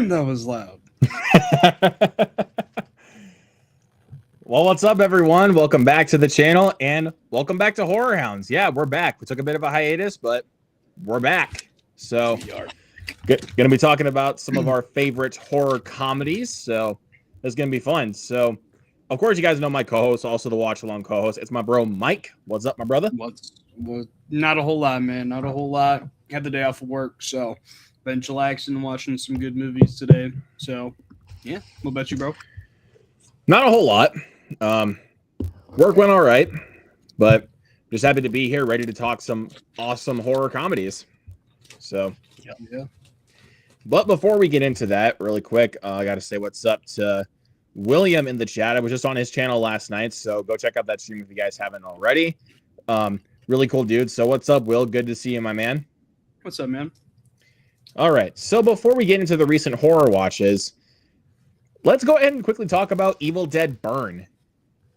That was loud. Well, what's up, everyone? Welcome back to the channel, and welcome back to Horror Hounds. Yeah, we're back. We took a bit of a hiatus, but we're back. So, going to be talking about some of our favorite horror comedies. So, it's going to be fun. So, of course, you guys know my co-host, also the watch-along co-host. It's my bro, Mike. What's up, my brother? Not a whole lot, man. Not a whole lot. Had the day off of work, so been chillaxing and watching some good movies today. So, yeah. What about you, bro? Not a whole lot. Work went all right, but just happy to be here, ready to talk some awesome horror comedies. So, yeah. But before we get into that, really quick, I got to say what's up to William in the chat. I was just on his channel last night, so go check out that stream if you guys haven't already. Really cool dude. So what's up, Will? Good to see you, my man. What's up, man? All right. So before we get into the recent horror watches, let's go ahead and quickly talk about Evil Dead Burn.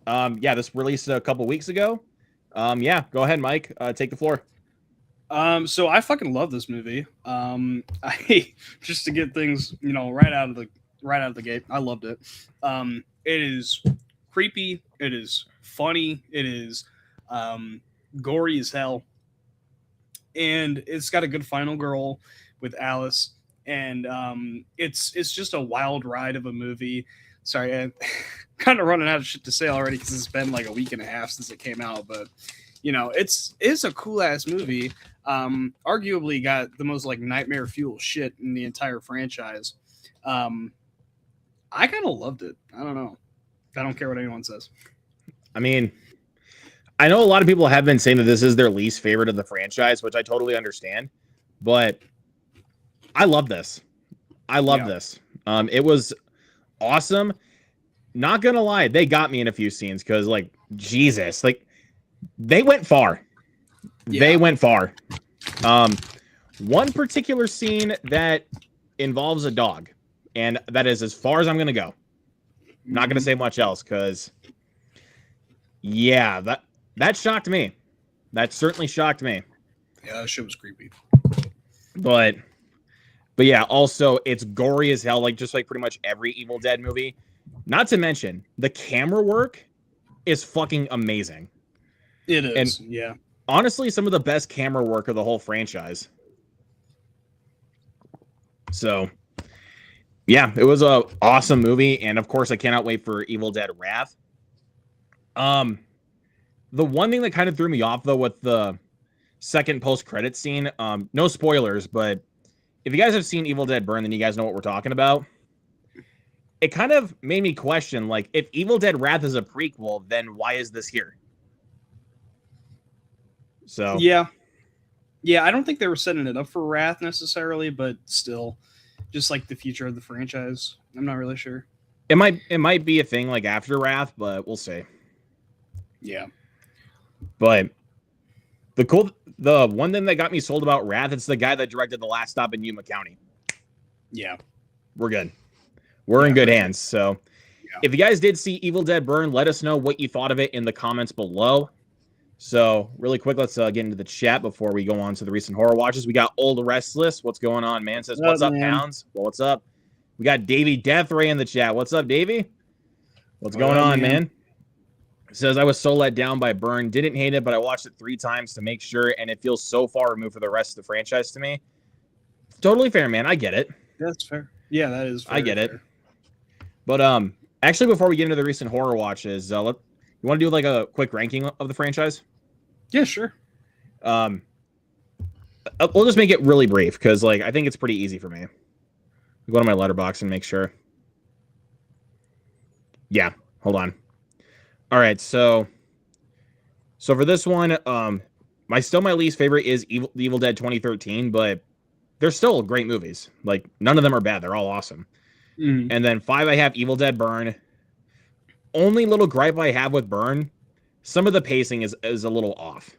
Yeah, this released a couple weeks ago. Yeah, go ahead, Mike. Take the floor. So I fucking love this movie. I just to get things, right out of the gate, I loved it. It is creepy. It is funny. It is gory as hell, and it's got a good final girl with Alice. And it's just a wild ride of a movie. Sorry, I'm kind of running out of shit to say already because it's been like a week and a half since it came out. But it's a cool ass movie. Arguably got the most like nightmare fuel shit in the entire franchise. I kind of loved it. I don't know. I don't care what anyone says. I mean, I know a lot of people have been saying that this is their least favorite of the franchise, which I totally understand. But I love this. I love this. It was awesome. Not gonna lie, they got me in a few scenes because, like, Jesus, like they went far. Yeah. They went far. One particular scene that involves a dog, and that is as far as I'm gonna go. Not gonna say much else because, yeah, that shocked me. That certainly shocked me. Yeah, that shit was creepy. But yeah, also it's gory as hell, like just like pretty much every Evil Dead movie. Not to mention the camera work is fucking amazing. It is, and yeah. Honestly, some of the best camera work of the whole franchise. So, yeah, it was a awesome movie, and of course, I cannot wait for Evil Dead Wrath. The one thing that kind of threw me off though with the second post-credit scene, no spoilers, but if you guys have seen Evil Dead Burn, then you guys know what we're talking about. It kind of made me question, like, if Evil Dead Wrath is a prequel, then why is this here? So yeah, I don't think they were setting it up for Wrath necessarily, but still, just like the future of the franchise, I'm not really sure. It might be a thing like after Wrath, but we'll see. Yeah, but the one thing that got me sold about Wrath, it's the guy that directed The Last Stop in Yuma County. Yeah, we're good. We're in good hands. So if you guys did see Evil Dead Burn, let us know what you thought of it in the comments below. So really quick, let's get into the chat before we go on to the recent horror watches. We got Old Restless. What's going on, man? Says, what's up, Hounds? Well, what's up? We got Davey Deathray in the chat. What's up, Davey? What's going on, man? Says, I was so let down by Burn. Didn't hate it, but I watched it 3 times to make sure, and it feels so far removed for the rest of the franchise to me. Totally fair, man. I get it. That's fair. Yeah, that is fair. I get it. But actually, before we get into the recent horror watches, you want to do like a quick ranking of the franchise? Yeah, sure. We'll just make it really brief because, like, I think it's pretty easy for me. Go to my letterbox and make sure. Yeah, hold on. All right, so for this one, my least favorite is Evil Dead 2013, but they're still great movies. Like, none of them are bad. They're all awesome. And then 5, I have Evil Dead Burn. Only little gripe I have with Burn, some of the pacing is a little off.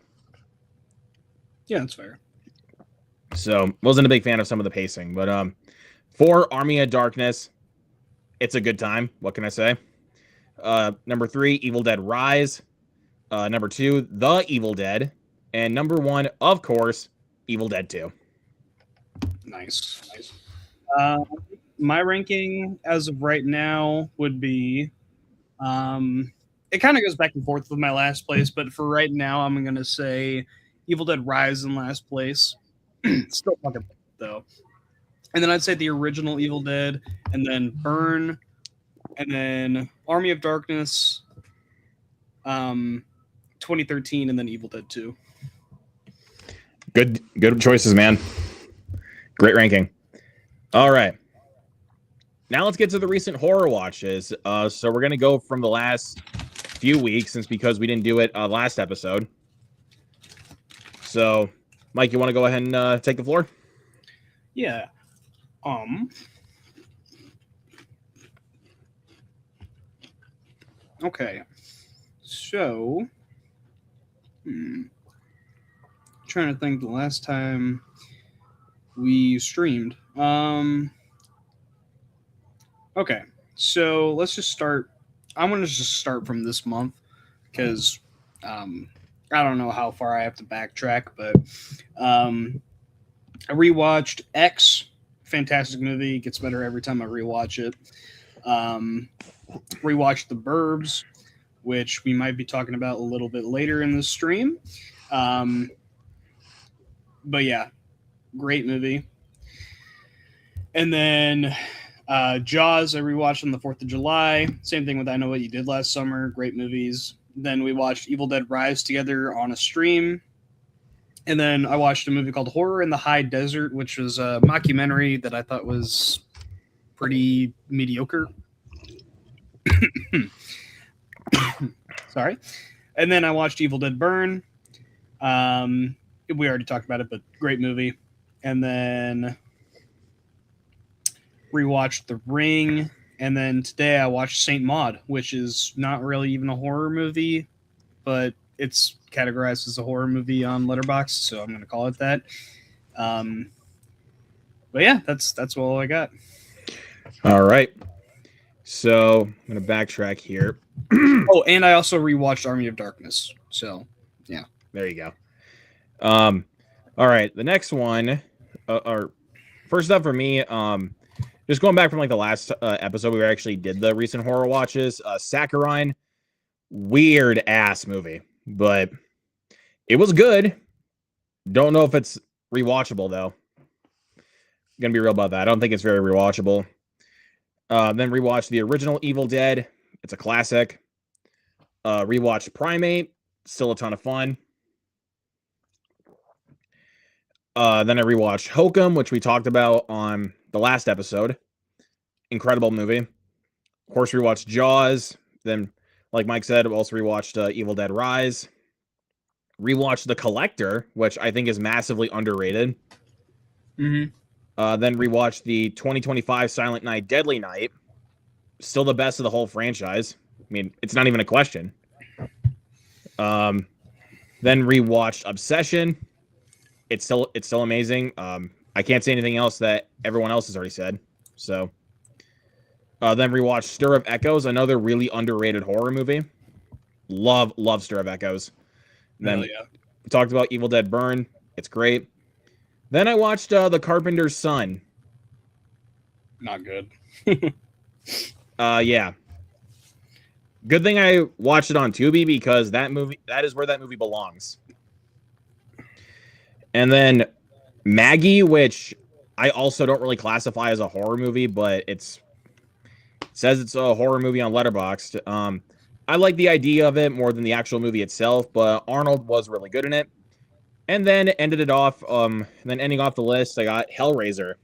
Yeah, that's fair. So, wasn't a big fan of some of the pacing. But 4, Army of Darkness. It's a good time. What can I say? Number 3, Evil Dead Rise. Number 2, The Evil Dead. And number 1, of course, Evil Dead 2. Nice. my ranking as of right now would be it kind of goes back and forth with my last place, but for right now I'm gonna say Evil Dead Rise in last place. Still fucking though. And then I'd say the original Evil Dead, and then Burn, and then Army of Darkness, 2013, and then Evil Dead 2. Good choices, man. Great ranking. All right. Now let's get to the recent horror watches. So we're gonna go from the last few weeks, since because we didn't do it last episode. So, Mike, you want to go ahead and take the floor? Yeah. Okay. So, trying to think the last time we streamed. Okay. So let's just start. I'm gonna just start from this month because I don't know how far I have to backtrack, but I rewatched X. Fantastic movie. Gets better every time I rewatch it. Rewatched The Burbs, which we might be talking about a little bit later in the stream. But yeah, great movie. And then Jaws, I rewatched on the 4th of July. Same thing with I Know What You Did Last Summer. Great movies. Then we watched Evil Dead Rise together on a stream. And then I watched a movie called Horror in the High Desert, which was a mockumentary that I thought was pretty mediocre. Sorry. And then I watched Evil Dead Burn. We already talked about it, but great movie. And then rewatched The Ring. And then today I watched Saint Maud, which is not really even a horror movie, but it's categorized as a horror movie on Letterboxd, so I'm going to call it that. But yeah, that's all I got. All right. So I'm going to backtrack here. Oh, and I also rewatched Army of Darkness. So, yeah. There you go. All right. The next one, or first up for me, just going back from like the last episode, we actually did the recent horror watches. Saccharine, weird ass movie, but it was good. Don't know if it's rewatchable though. Gonna be real about that. I don't think it's very rewatchable. Then rewatched the original Evil Dead. It's a classic. Rewatched Primate. Still a ton of fun. Then I rewatched Hokum, which we talked about on the last episode. Incredible movie. Of course, rewatched Jaws. Then, like Mike said, also rewatched Evil Dead Rise. Rewatched The Collector, which I think is massively underrated. Mm-hmm. Then rewatched the 2025 Silent Night, Deadly Night. Still the best of the whole franchise. I mean, it's not even a question. Then rewatched Obsession. It's still amazing. I can't say anything else that everyone else has already said. So, then rewatched Stir of Echoes, another really underrated horror movie. Love Stir of Echoes. Then yeah. we talked about Evil Dead Burn. It's great. Then I watched The Carpenter's Son. Not good. Yeah. Good thing I watched it on Tubi because that is where that movie belongs. And then Maggie, which I also don't really classify as a horror movie, but it says it's a horror movie on Letterboxd. I like the idea of it more than the actual movie itself, but Arnold was really good in it. And then ending off the list, I got Hellraiser,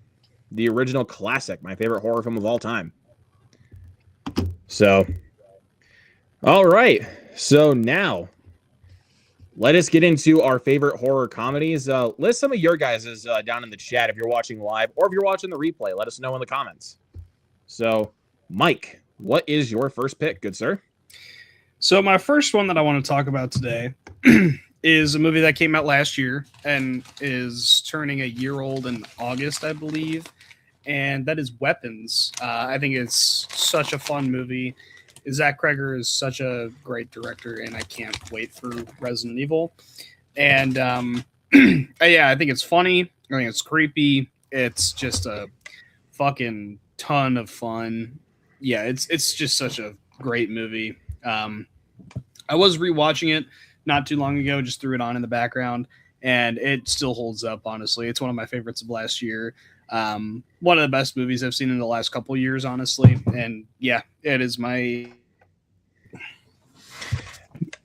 the original classic, my favorite horror film of all time. So, all right. So now, let us get into our favorite horror comedies. List some of your guys' down in the chat if you're watching live, or if you're watching the replay, let us know in the comments. So, Mike, what is your first pick, good sir? So my first one that I want to talk about today is a movie that came out last year and is turning a year old in August, I believe. And that is Weapons. I think it's such a fun movie. Zach Kreger is such a great director, and I can't wait for Resident Evil. And yeah, I think it's funny. I think it's creepy. It's just a fucking ton of fun. Yeah, it's just such a great movie. I was rewatching it not too long ago, just threw it on in the background, and it still holds up. Honestly, it's one of my favorites of last year. One of the best movies I've seen in the last couple years, honestly. And yeah, it is my.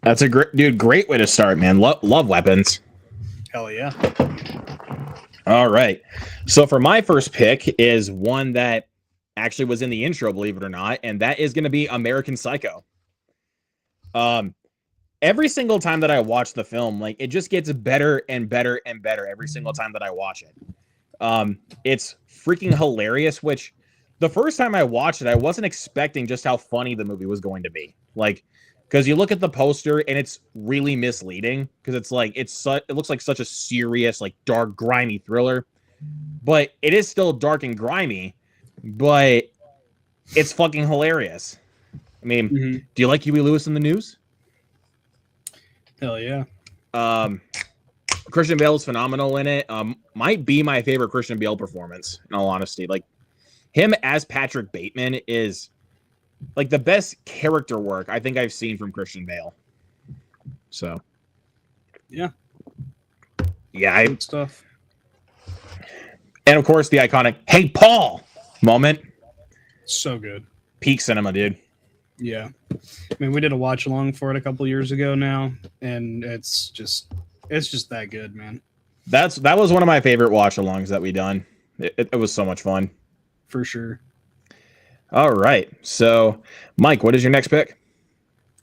That's a great way to start, man. Love weapons. Hell yeah. All right. So for my first pick is one that actually was in the intro, believe it or not, and that is going to be American Psycho. Every single time that I watch the film, like it just gets better and better and better every single time that I watch it. It's freaking hilarious, which the first time I watched it, I wasn't expecting just how funny the movie was going to be. Like, because you look at the poster and it's really misleading because it's like it looks like such a serious, like dark, grimy thriller, but it is still dark and grimy, but it's fucking hilarious. I mean, do you like Huey Lewis in the News? Hell yeah. Christian Bale is phenomenal in it. Might be my favorite Christian Bale performance, in all honesty. Like him as Patrick Bateman is like the best character work I think I've seen from Christian Bale. So, yeah, good stuff. And of course, the iconic "Hey Paul" moment. So good. Peak cinema, dude. Yeah, I mean, we did a watch along for it a couple years ago now, and it's just that good, man. That was one of my favorite watch alongs that we done. It was so much fun, for sure. All right, so Mike, what is your next pick?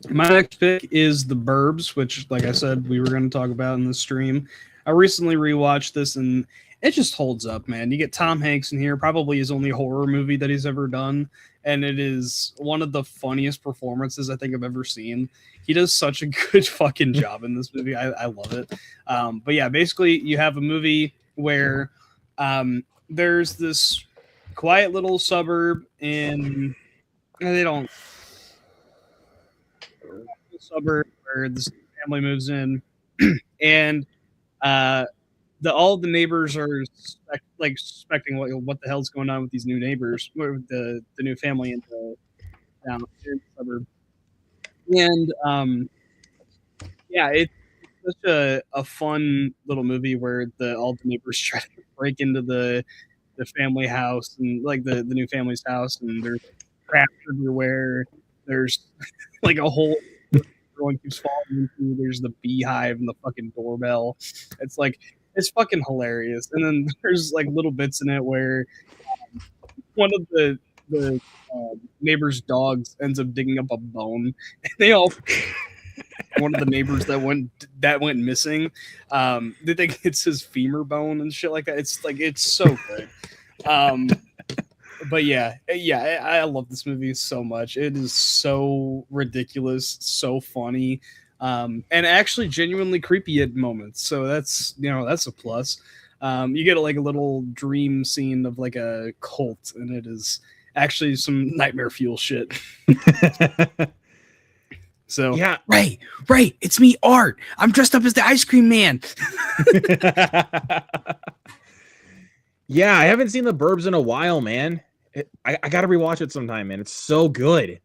My next pick is The Burbs, which, like I said, we were going to talk about in the stream. I recently rewatched this, and it just holds up, man. You get Tom Hanks in here, probably his only horror movie that he's ever done, and it is one of the funniest performances I think I've ever seen. He does such a good fucking job in this movie. I love it. But yeah, basically, you have a movie where there's this quiet little suburb in suburb where this family moves in, and all the neighbors are suspecting what the hell's going on with these new neighbors, with the new family in the suburb. And yeah, it's such a fun little movie where all the neighbors try to break into the family house and like the new family's house, and there's crap everywhere. There's like a whole everyone keeps falling into. There's the beehive and the fucking doorbell. It's fucking hilarious. And then there's like little bits in it where one of the neighbor's dogs ends up digging up a bone. And they all one of the neighbors that went missing. They think it's his femur bone and shit like that. It's so good. But yeah, I love this movie so much. It is so ridiculous, so funny, and actually genuinely creepy at moments. So that's a plus. You get like a little dream scene of like a cult, and it is actually some nightmare fuel shit. So yeah, right, it's me, Art. I'm dressed up as the ice cream man. Yeah, I haven't seen The Burbs in a while, man. I gotta rewatch it sometime, man. It's so good.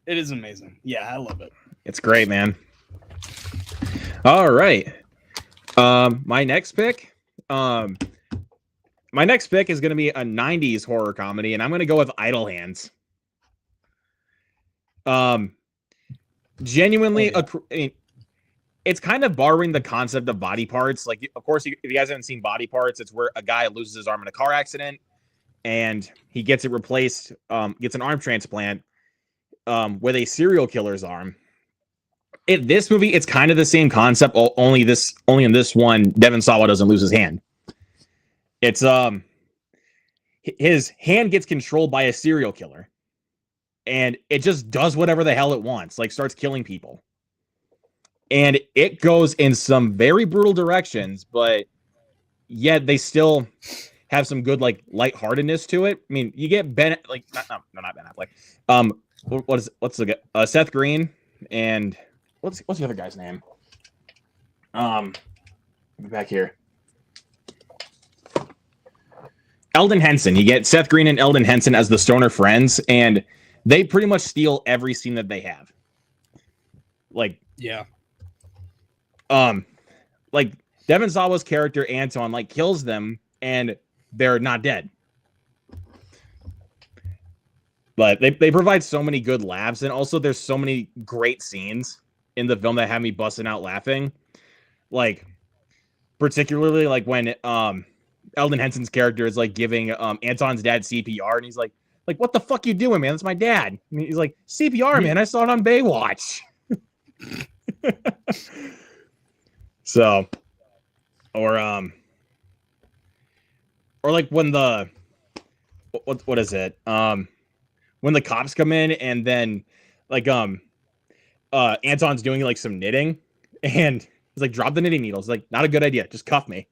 It is amazing. Yeah, I love it. It's great, man. All right. My next pick is going to be a 90s horror comedy, and I'm going to go with Idle Hands. Genuinely, it's kind of borrowing the concept of Body Parts. Like, of course, if you guys haven't seen Body Parts, it's where a guy loses his arm in a car accident, and he gets it replaced, gets an arm transplant with a serial killer's arm. In this movie, it's kind of the same concept, only in this one, Devon Sawa doesn't lose his hand. It's his hand gets controlled by a serial killer, and it just does whatever the hell it wants, like starts killing people. And it goes in some very brutal directions, but yet they still have some good like lightheartedness to it. I mean, you get not Ben Affleck. Let's look at Seth Green and what's the other guy's name? Back here. Eldon Henson. You get Seth Green and Eldon Henson as the stoner friends, and they pretty much steal every scene that they have. Like, yeah, like Devon Sawa's character Anton like kills them, and they're not dead. But they provide so many good laughs, and also there's so many great scenes in the film that have me busting out laughing. Like, particularly like when Eldon Henson's character is like giving Anton's dad CPR, and he's like, what the fuck you doing, man? That's my dad. And he's like, CPR, man. I saw it on Baywatch. So, or like when the what is it? When the cops come in and then like Anton's doing like some knitting and he's like, drop the knitting needles. He's like, not a good idea, just cuff me.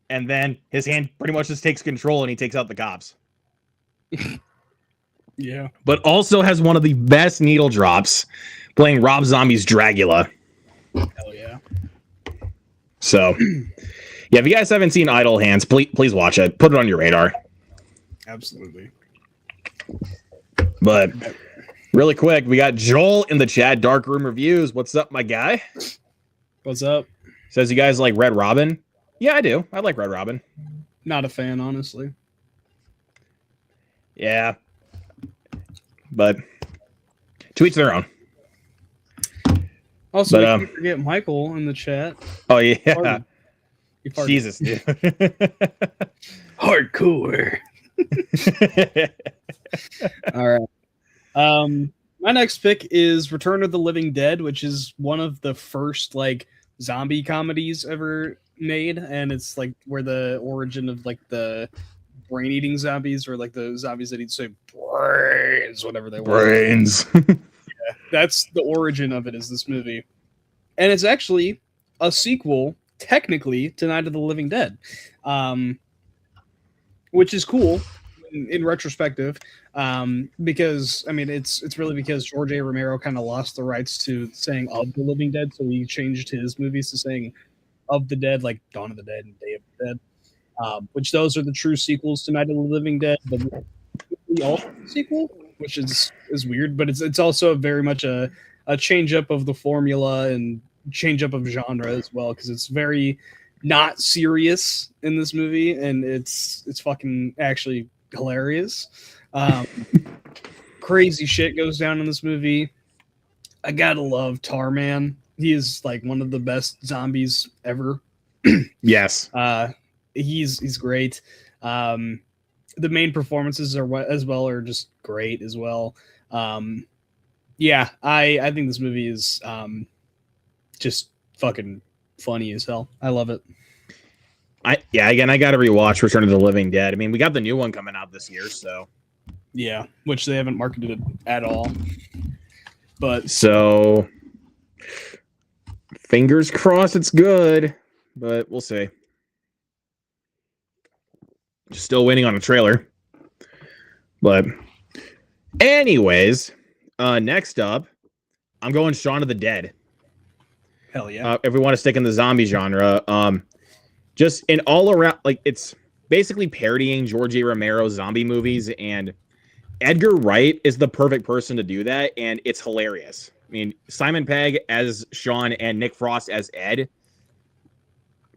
And then his hand pretty much just takes control and he takes out the cops. Yeah. But also has one of the best needle drops playing Rob Zombie's Dracula. Hell yeah. So yeah, if you guys haven't seen Idle Hands, please watch it. Put it on your radar. Absolutely. But really quick, we got Joel in the chat, Dark Room Reviews. What's up, my guy? What's up? Says you guys like Red Robin. Yeah, I do. I like Red Robin. Not a fan, honestly. Yeah. But to each their own. Also, we can't forget Michael in the chat. Oh, yeah. He farted. Jesus, dude. Hardcore. All right. My next pick is Return of the Living Dead, which is one of the first like zombie comedies ever made, and it's like where the origin of like the brain eating zombies, or like the zombies that eat say brains, whatever they were. Brains. Yeah, that's the origin of it, is this movie. And it's actually a sequel technically to Night of the Living Dead. Which is cool in retrospective, because I mean it's really because George A. Romero kind of lost the rights to saying of the Living Dead, so he changed his movies to saying of the Dead, like Dawn of the Dead and Day of the Dead, which those are the true sequels to Night of the Living Dead. But the ultimate sequel, which is weird, but it's also very much a change up of the formula and change up of genre as well, because it's very not serious in this movie, and it's fucking actually hilarious. Crazy shit goes down in this movie. I gotta love Tarman. He is like one of the best zombies ever. Yes. He's great. The main performances are just great as well. Yeah, I think this movie is just fucking funny as hell. I love it. Again, I got to rewatch Return of the Living Dead. I mean, we got the new one coming out this year, so yeah, which they haven't marketed at all. But so fingers crossed it's good, but we'll see. Just still waiting on a trailer. But anyways, next up, I'm going Shaun of the Dead. Hell yeah. If we want to stick in the zombie genre, just in all around, like it's basically parodying George A. Romero's zombie movies, and Edgar Wright is the perfect person to do that, and it's hilarious. I mean, Simon Pegg as Sean and Nick Frost as Ed.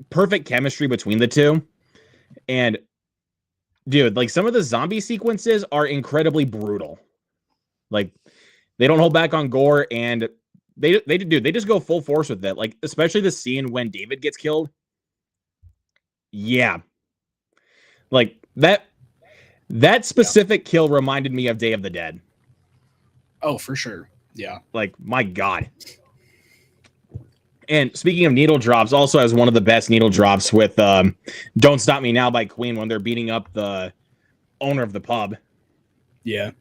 Perfect chemistry between the two. And dude, like some of the zombie sequences are incredibly brutal. Like they don't hold back on gore, and they just go full force with it. Like especially the scene when David gets killed. Yeah. Like that specific kill reminded me of Day of the Dead. Oh, for sure. Yeah. Like, my God. And speaking of needle drops, also has one of the best needle drops with Don't Stop Me Now by Queen when they're beating up the owner of the pub. Yeah.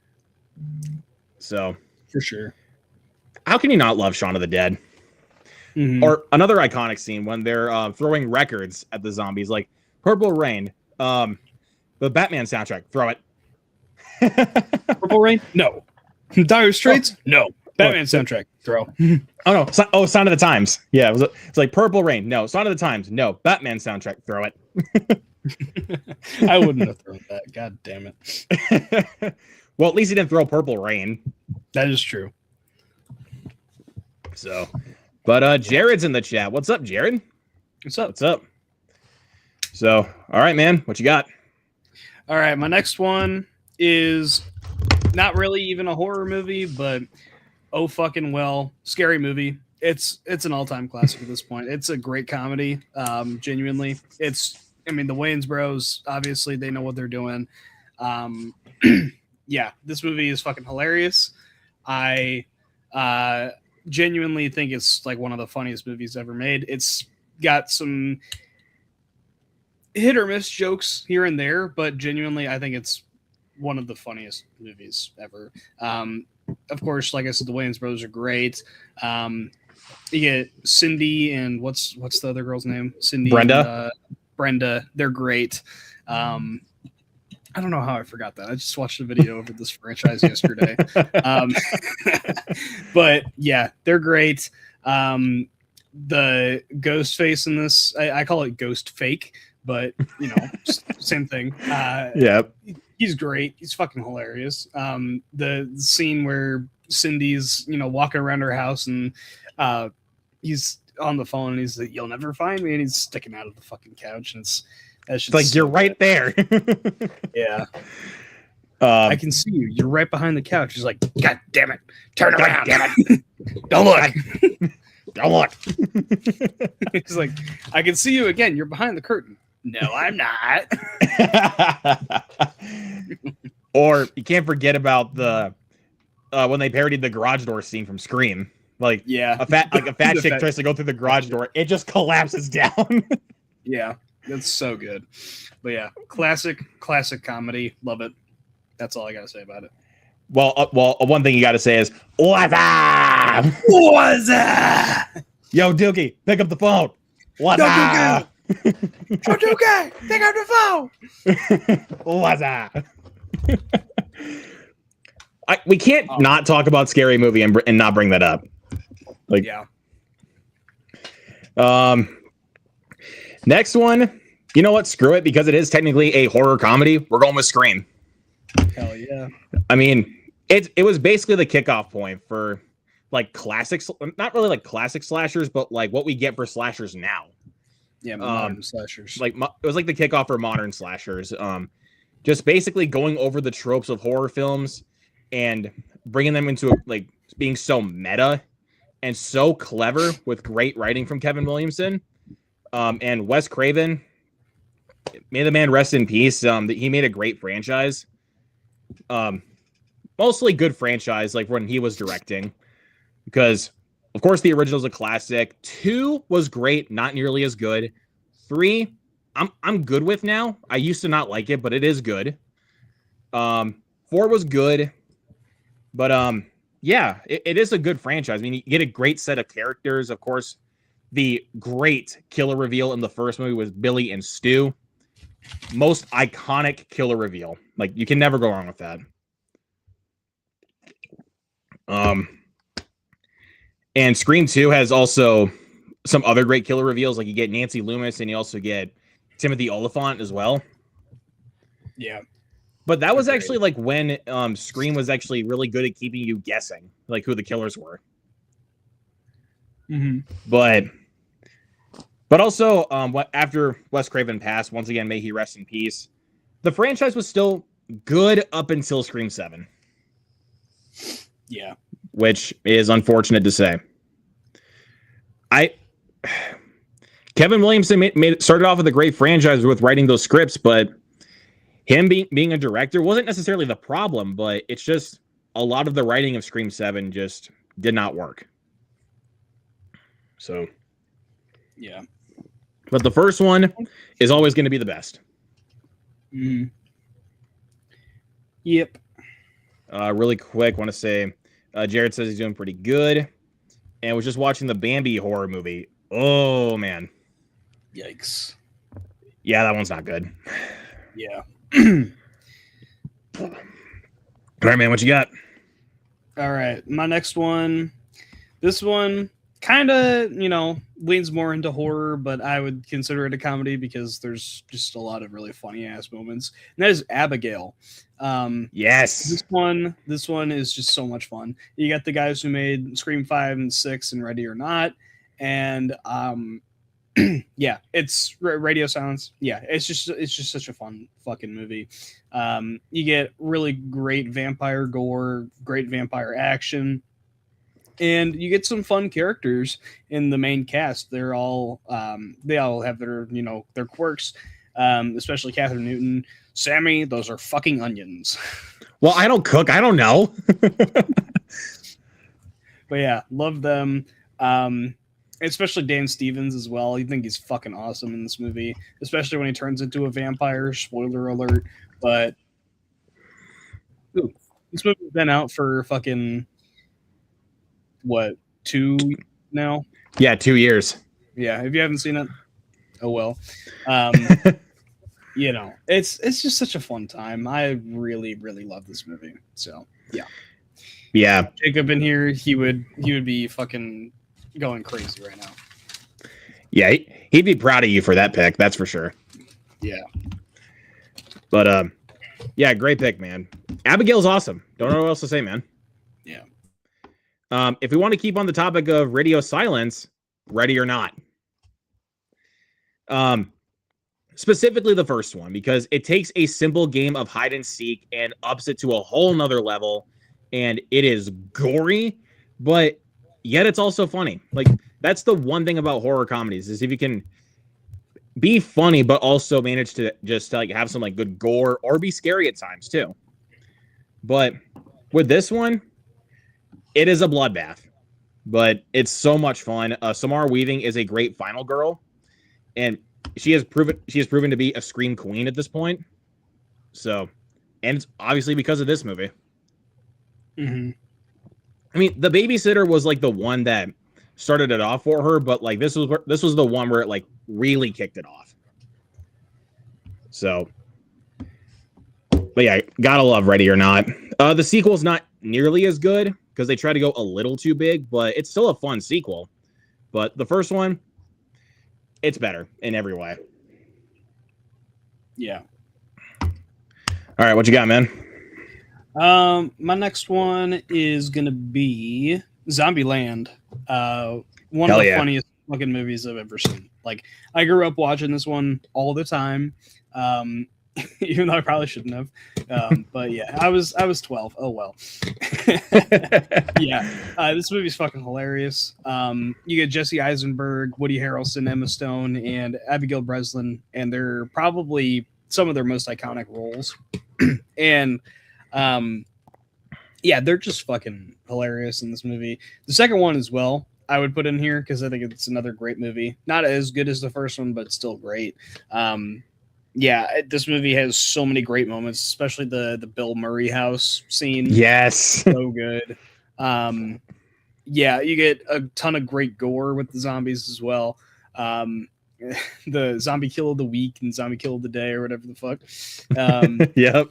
So. For sure. How can you not love Shaun of the Dead? Mm-hmm. Or another iconic scene when they're throwing records at the zombies, like Purple Rain, the Batman soundtrack. Throw it. Purple Rain? No. Dire Straits? Oh. No. Batman soundtrack. Throw. Oh no. Sign of the Times. Yeah, it's like Purple Rain. No. Sign of the Times. No. Batman soundtrack. Throw it. I wouldn't have thrown that. God damn it. Well, at least he didn't throw Purple Rain. That is true. So, but Jared's in the chat. What's up, Jared? What's up? What's up? So, all right, man. What you got? All right, my next one is not really even a horror movie, but oh fucking well, scary movie. It's an all-time classic at this point. It's a great comedy. Genuinely, the Wayans Bros, obviously they know what they're doing. Yeah, this movie is fucking hilarious. I genuinely think it's like one of the funniest movies ever made. It's got some hit or miss jokes here and there, but genuinely I think it's one of the funniest movies ever. Of course, like I said, the Wayans Brothers are great. You get Cindy and what's the other girl's name? Cindy. Brenda. And, Brenda. They're great. I don't know how I forgot that. I just watched a video of this franchise yesterday. But yeah, they're great. The ghost face in this, I call it ghost fake, but same thing. Yeah. He's great. He's fucking hilarious. The scene where Cindy's, walking around her house and he's on the phone and he's like, "You'll never find me," and he's sticking out of the fucking couch, and it's like you're right there. Yeah. I can see you. You're right behind the couch. He's like, "God damn it. Turn around. Damn it. Don't look. Don't look." He's like, "I can see you again. You're behind the curtain." "No, I'm not." Or you can't forget about the when they parodied the garage door scene from Scream. Like, yeah, a fat chick tries to go through the garage door, it just collapses down. Yeah, that's so good. But yeah, classic comedy. Love it. That's all I gotta say about it. Well, one thing you gotta say is what's up? What's up? Yo, Dookie, pick up the phone. What's up? Dookie, pick up the phone. What's up? We can't not talk about Scary Movie and not bring that up. Like, yeah. Next one, you know what? Screw it, because it is technically a horror comedy. We're going with Scream. Hell yeah. I mean, it was basically the kickoff point for like classics, not really like classic slashers, but like what we get for slashers now. Yeah, modern slashers. Like it was like the kickoff for modern slashers. Just basically going over the tropes of horror films and bringing them into like being so meta and so clever with great writing from Kevin Williamson. And Wes Craven, may the man rest in peace. He made a great franchise. Mostly good franchise, like when he was directing, because of course the original is a classic. 2 was great, not nearly as good. 3, I'm good with now. I used to not like it, but it is good. 4 was good, but yeah, it is a good franchise. I mean, you get a great set of characters. Of course, the great killer reveal in the first movie was Billy and Stu. Most iconic killer reveal. Like, you can never go wrong with that. And Scream 2 has also some other great killer reveals. Like, you get Nancy Loomis and you also get Timothy Olyphant as well. Yeah. But that was actually like when Scream was actually really good at keeping you guessing, like who the killers were. Mm-hmm. But also, after Wes Craven passed, once again, may he rest in peace, the franchise was still good up until Scream 7. Yeah. Which is unfortunate to say. Kevin Williamson started off with a great franchise with writing those scripts, but him being a director wasn't necessarily the problem, but it's just a lot of the writing of Scream 7 just did not work. So, yeah. But the first one is always going to be the best. Mm. Yep. Really quick, want to say, Jared says he's doing pretty good, and was just watching the Bambi horror movie. Oh, man. Yikes. Yeah, that one's not good. Yeah. All right, man, what you got? All right, my next one. This one kind of, leans more into horror, but I would consider it a comedy because there's just a lot of really funny ass moments. And that is Abigail. Um, Yes. this one is just so much fun. You got the guys who made Scream 5 and 6 and Ready or Not, and yeah, it's Radio Silence. Yeah, it's just such a fun fucking movie. You get really great vampire gore, great vampire action, and you get some fun characters in the main cast. They all have their quirks, especially Catherine Newton. Sammy, those are fucking onions. Well, I don't cook. I don't know. But yeah, love them. Especially Dan Stevens as well. I think he's fucking awesome in this movie, especially when he turns into a vampire. Spoiler alert. But ooh, this movie's been out for fucking what, 2 now? Yeah, 2 years. Yeah, if you haven't seen it, oh well. It's just such a fun time. I really, really love this movie. So Yeah. Jacob in here, he would be fucking going crazy right now. Yeah, he'd be proud of you for that pick. That's for sure. Yeah. But yeah, great pick, man. Abigail's awesome. Don't know what else to say, man. Yeah. If we want to keep on the topic of Radio Silence, Ready or Not. Specifically the first one, because it takes a simple game of hide and seek and ups it to a whole nother level, and it is gory, but yet it's also funny. Like, that's the one thing about horror comedies, is if you can be funny but also manage to just like have some like good gore or be scary at times too. But with this one, it is a bloodbath, but it's so much fun. Samara Weaving is a great final girl, and she has proven to be a scream queen at this point. So, and it's obviously because of this movie. Mm-hmm. I mean, The Babysitter was like the one that started it off for her, but like this was the one where it like really kicked it off. So, but yeah, gotta love Ready or Not. The sequel's not nearly as good because they try to go a little too big, but it's still a fun sequel. But the first one, it's better in every way. Yeah. All right, what you got, man? My next one is gonna be Zombieland. One of the funniest fucking movies I've ever seen. Like, I grew up watching this one all the time. Even though I probably shouldn't have. But yeah, I was 12. Oh well. Yeah. This movie's fucking hilarious. You get Jesse Eisenberg, Woody Harrelson, Emma Stone, and Abigail Breslin, and they're probably some of their most iconic roles. And yeah, they're just fucking hilarious in this movie. The second one as well, I would put in here because I think it's another great movie. Not as good as the first one, but still great. Yeah, this movie has so many great moments, especially the Bill Murray house scene. Yes. So good. Yeah, you get a ton of great gore with the zombies as well. The zombie kill of the week and zombie kill of the day or whatever the fuck. Yep.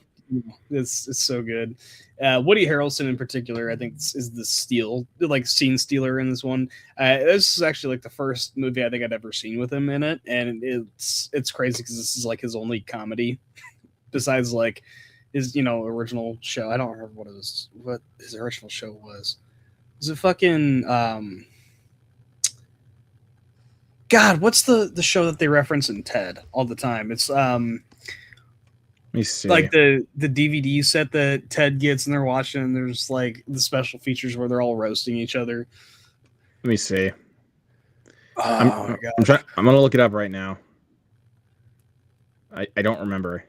It's so good. Woody Harrelson in particular, I think is the scene stealer in this one. This is actually like the first movie I think I'd ever seen with him in it, and it's crazy because this is like his only comedy besides like his original show. I don't remember what his original show was. Was it fucking God? What's the show that they reference in Ted all the time? It's Let me see. Like the DVD set that Ted gets and they're watching, and there's like the special features where they're all roasting each other. Let me see. Oh my God. I'm gonna look it up right now. I don't remember.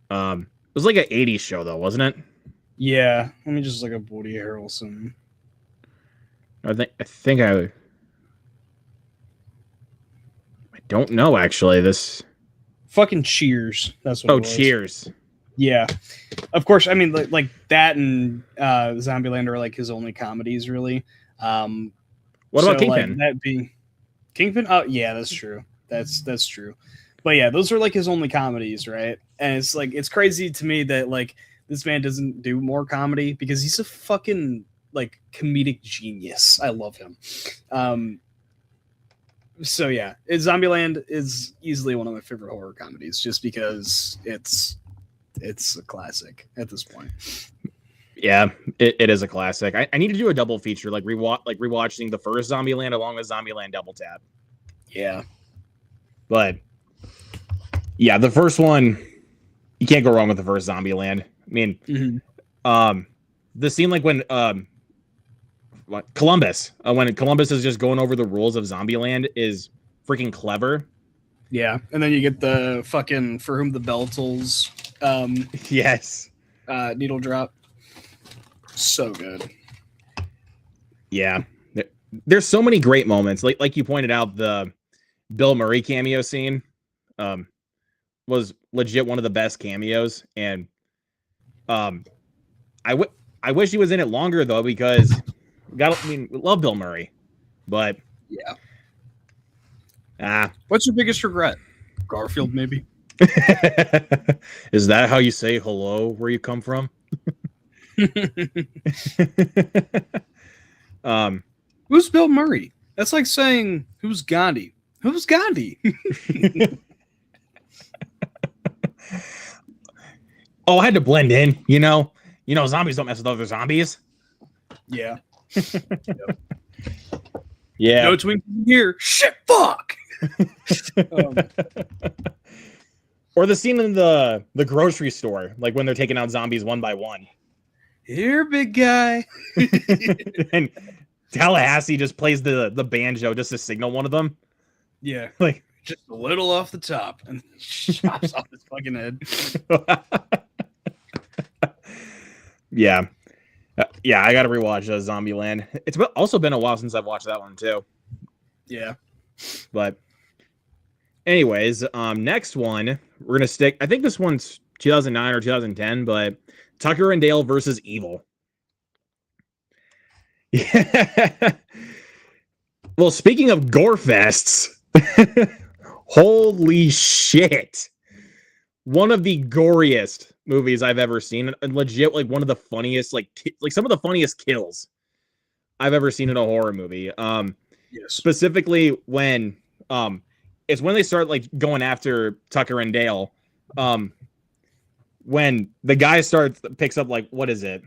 It was like an 80s show though, wasn't it? Yeah. Let me just look up Woody Harrelson. I don't know actually. This fucking Cheers. That's what it was. Cheers. Yeah. Of course, I mean like that and Zombieland are like his only comedies really. What about Kingpin? Like, that being Kingpin? Oh yeah, that's true. That's true. But yeah, those are like his only comedies, right? And it's crazy to me that like this man doesn't do more comedy because he's a fucking like comedic genius. I love him. So yeah, Zombieland is easily one of my favorite horror comedies, just because it's a classic at this point. Yeah, it is a classic. I need to do a double feature, like rewatching the first Zombieland along with Zombieland Double Tap. Yeah, but yeah, the first one, you can't go wrong with the first Zombieland. I mean, the scene like when Columbus, when Columbus is just going over the rules of Zombieland is freaking clever. Yeah, and then you get the fucking For Whom the Bell Tolls. Yes. Needle drop. So good. Yeah. There's so many great moments. Like you pointed out, the Bill Murray cameo scene was legit one of the best cameos. And I wish he was in it longer, though, because we love Bill Murray. But yeah. What's your biggest regret? Garfield, maybe? Is that how you say hello where you come from? Who's Bill Murray? That's like saying, who's Gandhi? Who's Gandhi? Oh, I had to blend in, you know, zombies don't mess with other zombies. Yeah. Yeah. No twink here. Shit, fuck. Or the scene in the grocery store, like when they're taking out zombies one by one. Here, big guy. And Tallahassee just plays the banjo just to signal one of them. Yeah. Like just a little off the top and chops off his fucking head. Yeah. Yeah, I got to rewatch Zombieland. It's also been a while since I've watched that one too. Yeah. But anyways, next one, we're going to stick, I think this one's 2009 or 2010, but Tucker and Dale versus Evil. Yeah. Well, speaking of gore fests, holy shit. One of the goriest movies I've ever seen, and legit like one of the funniest, like some of the funniest kills I've ever seen in a horror movie. Yes. Specifically when it's when they start like going after Tucker and Dale. When the guy picks up like, what is it?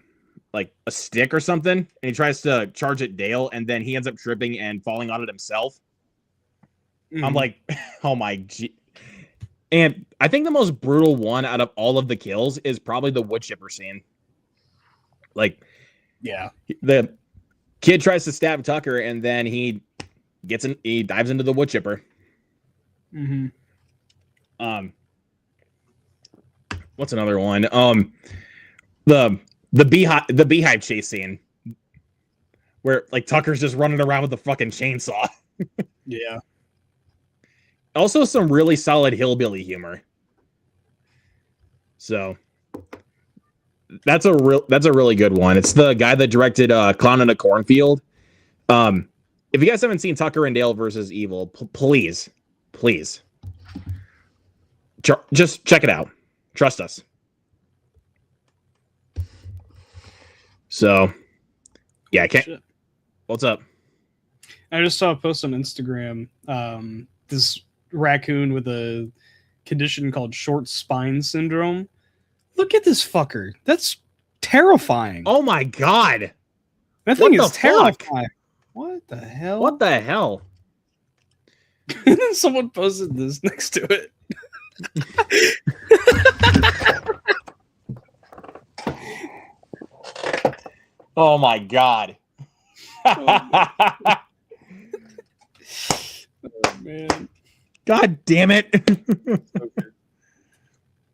Like a stick or something, and he tries to charge at Dale, and then he ends up tripping and falling on it himself. I'm like, oh my G. And I think the most brutal one out of all of the kills is probably the wood chipper scene. Like, yeah, the kid tries to stab Tucker, and then he dives into the wood chipper. What's another one? The beehive chase scene where like Tucker's just running around with the fucking chainsaw. Yeah. Also some really solid hillbilly humor. So that's a really good one. It's the guy that directed Clown in a Cornfield. If you guys haven't seen Tucker and Dale versus Evil, please just check it out. Trust us. So, yeah, what's up? I just saw a post on Instagram. This raccoon with a condition called short spine syndrome. Look at this fucker. That's terrifying. Oh my god. That thing is terrifying. What the hell? What the hell? Someone posted this next to it. Oh my god. Oh man. God damn it.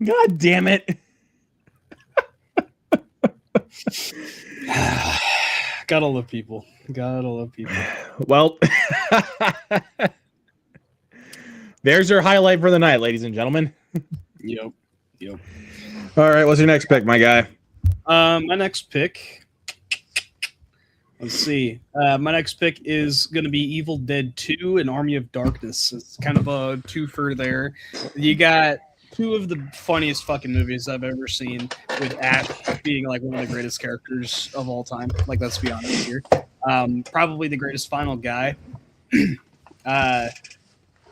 God damn it. Gotta love people. Gotta love people. Well, there's your highlight for the night, ladies and gentlemen. Yep. All right, what's your next pick, my guy? My next pick. Let's see. My next pick is going to be Evil Dead 2 and Army of Darkness. It's kind of a twofer there. You got two of the funniest fucking movies I've ever seen, with Ash being like one of the greatest characters of all time. Like, let's be honest here. Probably the greatest final guy. uh,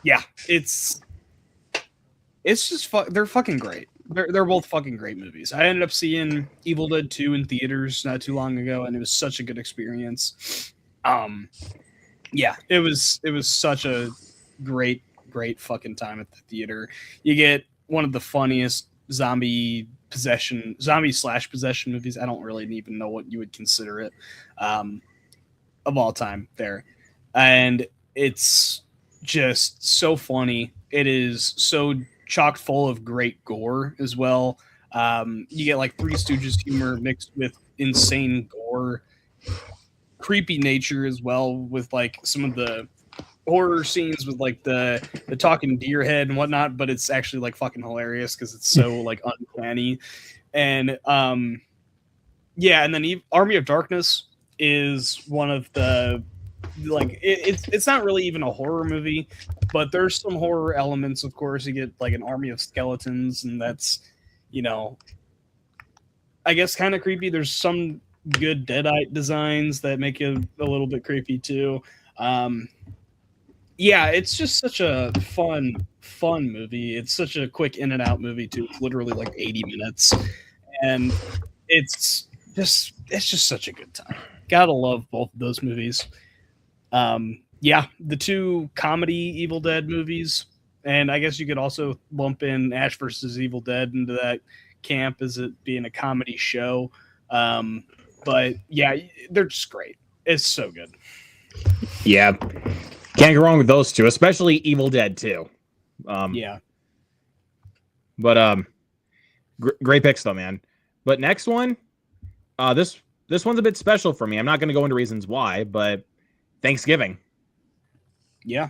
yeah, it's just they're fucking great. They're both fucking great movies. I ended up seeing Evil Dead 2 in theaters not too long ago, and it was such a good experience. Yeah, it was such a great fucking time at the theater. You get one of the funniest zombie slash possession movies. I don't really even know what you would consider it, um, of all time there, and it's just so funny. It is so chock full of great gore as well. You get like Three Stooges humor mixed with insane gore, creepy nature as well, with like some of the horror scenes with like the talking deer head and whatnot, but it's actually like fucking hilarious because it's so like uncanny. And yeah, and then Army of Darkness is one of the like it's not really even a horror movie, but there's some horror elements. Of course, you get like an army of skeletons, and that's, you know, I guess kind of creepy. There's some good deadite designs that make it a little bit creepy too. Um, yeah, it's just such a fun movie. It's such a quick in and out movie too. It's literally like 80 minutes, and it's just such a good time. Gotta love both of those movies. Yeah, the two comedy Evil Dead movies, and I guess you could also lump in Ash versus Evil Dead into that camp as it being a comedy show. But yeah, they're just great. It's so good. Yeah, can't go wrong with those two, especially Evil Dead 2. Yeah. But great picks though, man. But next one, this one's a bit special for me. I'm not going to go into reasons why, but Thanksgiving. Yeah.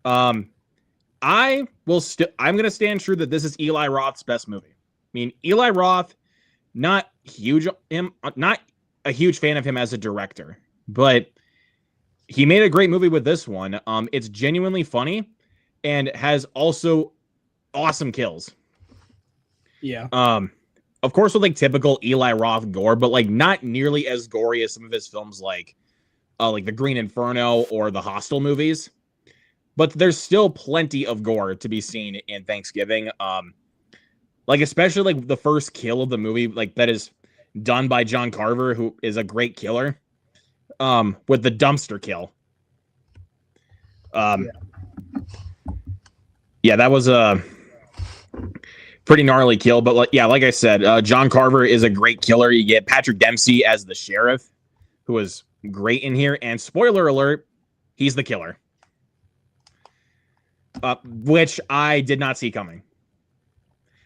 I'm going to stand true that this is Eli Roth's best movie. I mean, Eli Roth, not a huge fan of him as a director, but he made a great movie with this one. It's genuinely funny and has also awesome kills. Yeah. Of course, with like typical Eli Roth gore, but like not nearly as gory as some of his films, like The Green Inferno or the Hostel movies. But there's still plenty of gore to be seen in Thanksgiving. Like especially like the first kill of the movie, like that is done by John Carver, who is a great killer. With the dumpster kill. Yeah, that was a pretty gnarly kill. But like I said, John Carver is a great killer. You get Patrick Dempsey as the sheriff, who is great in here. And spoiler alert, he's the killer. Which I did not see coming.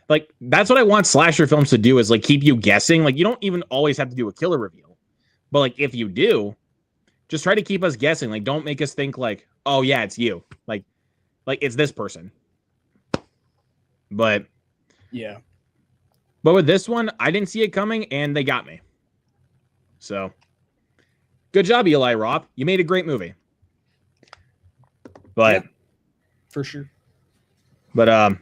Like, that's what I want slasher films to do, is like keep you guessing. Like, you don't even always have to do a killer reveal. But like if you do, just try to keep us guessing. Like, don't make us think like, oh yeah, it's you. Like it's this person. But yeah. But with this one, I didn't see it coming and they got me. So good job, Eli Roth. You made a great movie. But yeah, for sure. But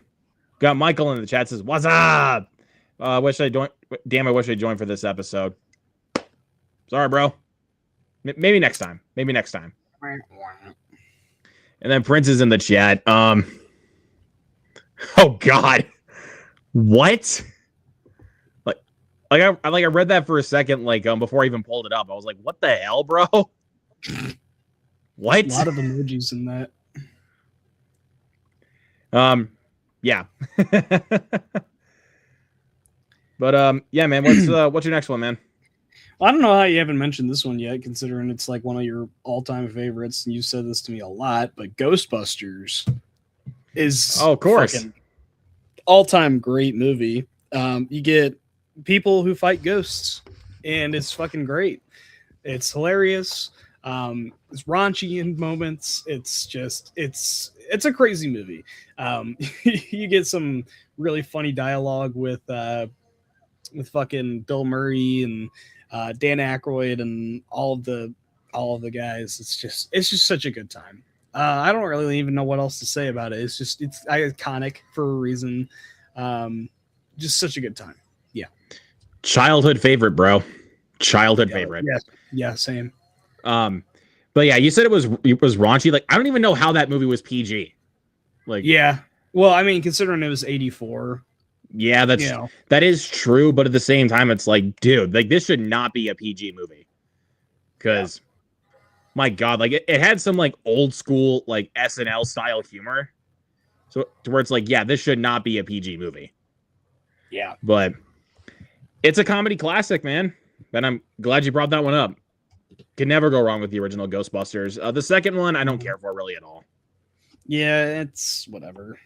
got Michael in the chat, says, "What's up? I wish I joined for this episode. Sorry, bro. Maybe next time. And then Prince is in the chat. Oh God, what? I read that for a second, before I even pulled it up. I was like, what the hell, bro? What? A lot of emojis in that. Yeah. But yeah, man. What's your next one, man? I don't know how you haven't mentioned this one yet, considering it's like one of your all-time favorites, and you said this to me a lot. But Ghostbusters is, of course, all-time great movie. You get people who fight ghosts, and it's fucking great. It's hilarious. It's raunchy in moments. It's just it's a crazy movie. You get some really funny dialogue with fucking Bill Murray and Dan Aykroyd and all of the guys. It's just such a good time. I don't really even know what else to say about it. It's iconic for a reason. Just such a good time. Yeah. Childhood favorite, bro. Childhood favorite. Yeah, same. But yeah, you said it was raunchy. Like, I don't even know how that movie was PG. Like, yeah. Well, I mean, considering it was 84. Yeah, that is true, but at the same time, it's like, dude, like this should not be a PG movie. Because my God, like it had some like old school like SNL style humor. So to where it's like, yeah, this should not be a PG movie. Yeah. But it's a comedy classic, man. And I'm glad you brought that one up. Can never go wrong with the original Ghostbusters. The second one, I don't care for really at all. Yeah, it's whatever.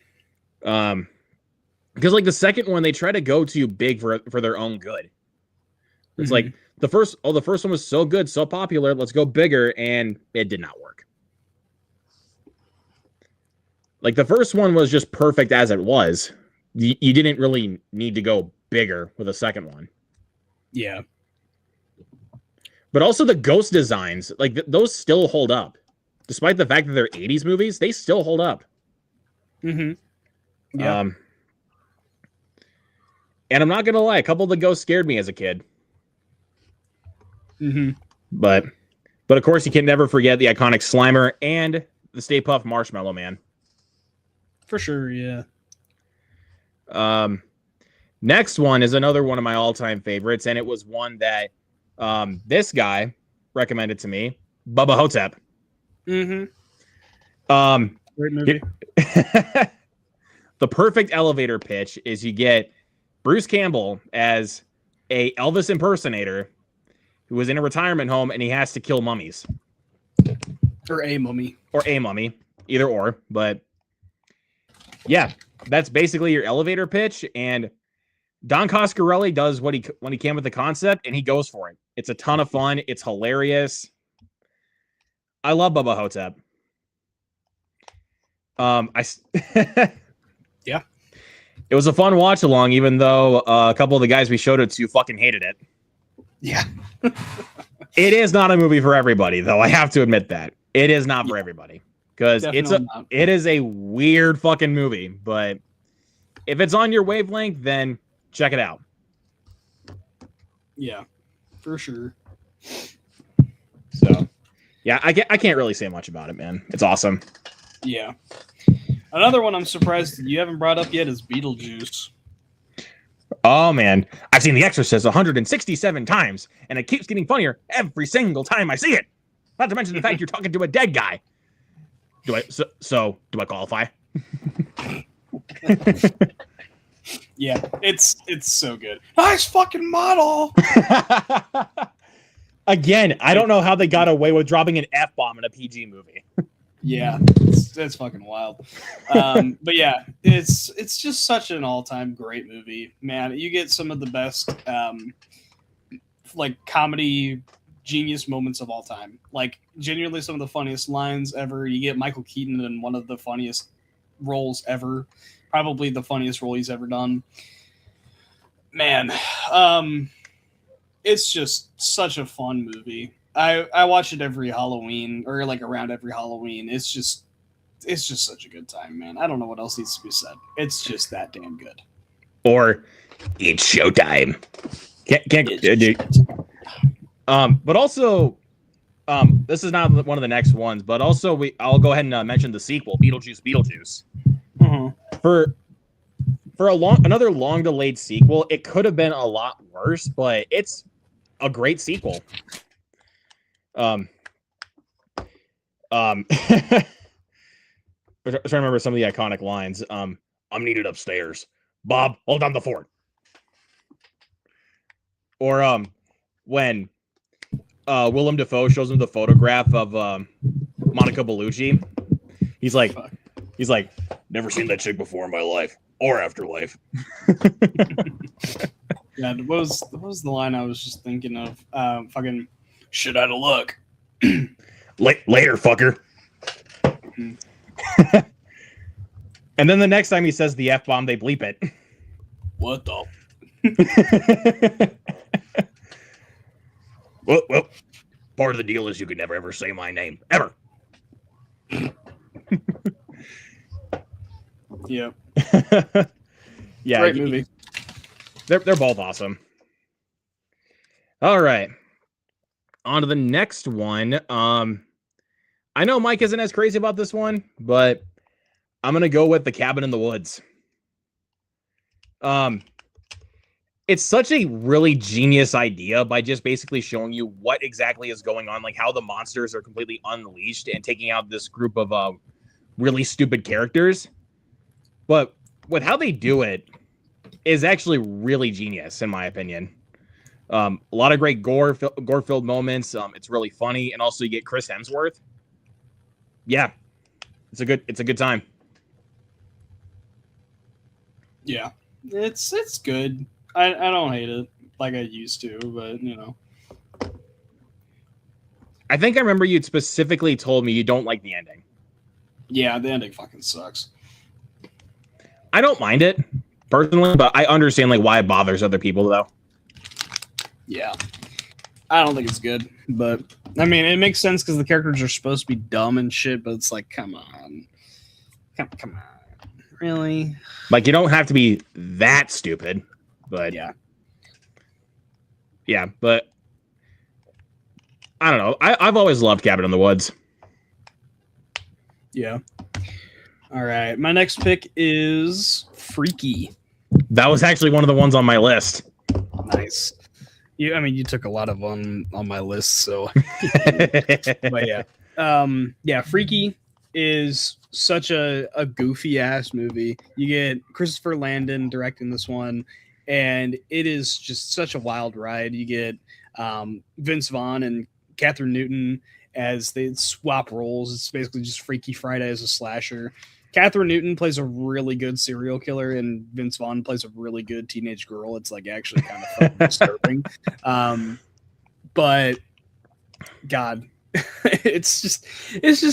Because like the second one, they try to go too big for their own good. It's like the first one was so good, so popular. Let's go bigger, and it did not work. Like the first one was just perfect as it was. You didn't really need to go bigger with a second one. Yeah. But also the ghost designs, like those still hold up. Despite the fact that they're 80s movies, they still hold up. Mm-hmm. Yeah. And I'm not going to lie, a couple of the ghosts scared me as a kid. Mm-hmm. But of course, you can never forget the iconic Slimer and the Stay Puft Marshmallow Man. For sure, yeah. Next one is another one of my all-time favorites, and it was one that this guy recommended to me, Bubba Hotep. Mm-hmm. Great movie. The perfect elevator pitch is you get Bruce Campbell as a Elvis impersonator who was in a retirement home and he has to kill mummies. Or a mummy. Either or. But yeah, that's basically your elevator pitch. And Don Coscarelli does when he came with the concept, and he goes for it. It's a ton of fun. It's hilarious. I love Bubba Hotep. Yeah. It was a fun watch along, even though a couple of the guys we showed it to fucking hated it. Yeah. It is not a movie for everybody, though. I have to admit that. It is not for everybody. Because it is a weird fucking movie. But if it's on your wavelength, then check it out. Yeah, for sure. So, yeah, I can't really say much about it, man. It's awesome. Yeah. Another one I'm surprised you haven't brought up yet is Beetlejuice. Oh, man. I've seen The Exorcist 167 times, and it keeps getting funnier every single time I see it. Not to mention the fact you're talking to a dead guy. Do I qualify? Yeah, it's so good. Nice fucking model. Again, I don't know how they got away with dropping an F-bomb in a PG movie. Yeah, it's fucking wild. But yeah, it's just such an all-time great movie, man. You get some of the best like comedy genius moments of all time. Like genuinely some of the funniest lines ever. You get Michael Keaton in one of the funniest roles ever. Probably the funniest role he's ever done. Man, it's just such a fun movie. I watch it every Halloween, or like around every Halloween. It's just such a good time, man. I don't know what else needs to be said. It's just that damn good. Or it's showtime. But also, this is not one of the next ones, but also I'll go ahead and mention the sequel, Beetlejuice. For another long delayed sequel, it could have been a lot worse, but it's a great sequel. I'm trying to remember some of the iconic lines. I'm needed upstairs. Bob, hold down the fort. Or when Willem Dafoe shows him the photograph of Monica Bellucci, he's like, never seen that chick before in my life or afterlife. Yeah, what was the line I was just thinking of? Fucking shit out of luck. Later, fucker. And then the next time he says the F-bomb, they bleep it. What the? Well, part of the deal is you could never ever say my name ever. Yep. Yeah, great movie. They're both awesome. All right. On to the next one. I know Mike isn't as crazy about this one, but I'm gonna go with The Cabin in the Woods. It's such a really genius idea by just basically showing you what exactly is going on, like how the monsters are completely unleashed and taking out this group of really stupid characters. But with how they do it is actually really genius, in my opinion. A lot of great gore-filled moments. It's really funny, and also you get Chris Hemsworth. Yeah, it's a good time. Yeah, it's good. I don't hate it like I used to, but you know. I think I remember you specifically told me you don't like the ending. Yeah, the ending fucking sucks. I don't mind it personally, but I understand like why it bothers other people though. Yeah, I don't think it's good, but I mean it makes sense because the characters are supposed to be dumb and shit. But it's like, come on, really? Like you don't have to be that stupid, but yeah, but I don't know. I've always loved Cabin in the Woods. Yeah. All right. My next pick is Freaky. That was actually one of the ones on my list. Nice. You took a lot of on my list, so but yeah. Freaky is such a goofy ass movie. You get Christopher Landon directing this one, and it is just such a wild ride. You get Vince Vaughn and Catherine Newton as they swap roles. It's basically just Freaky Friday as a slasher. Catherine Newton plays a really good serial killer, and Vince Vaughn plays a really good teenage girl. It's like actually kind of fucking disturbing. But God, it's just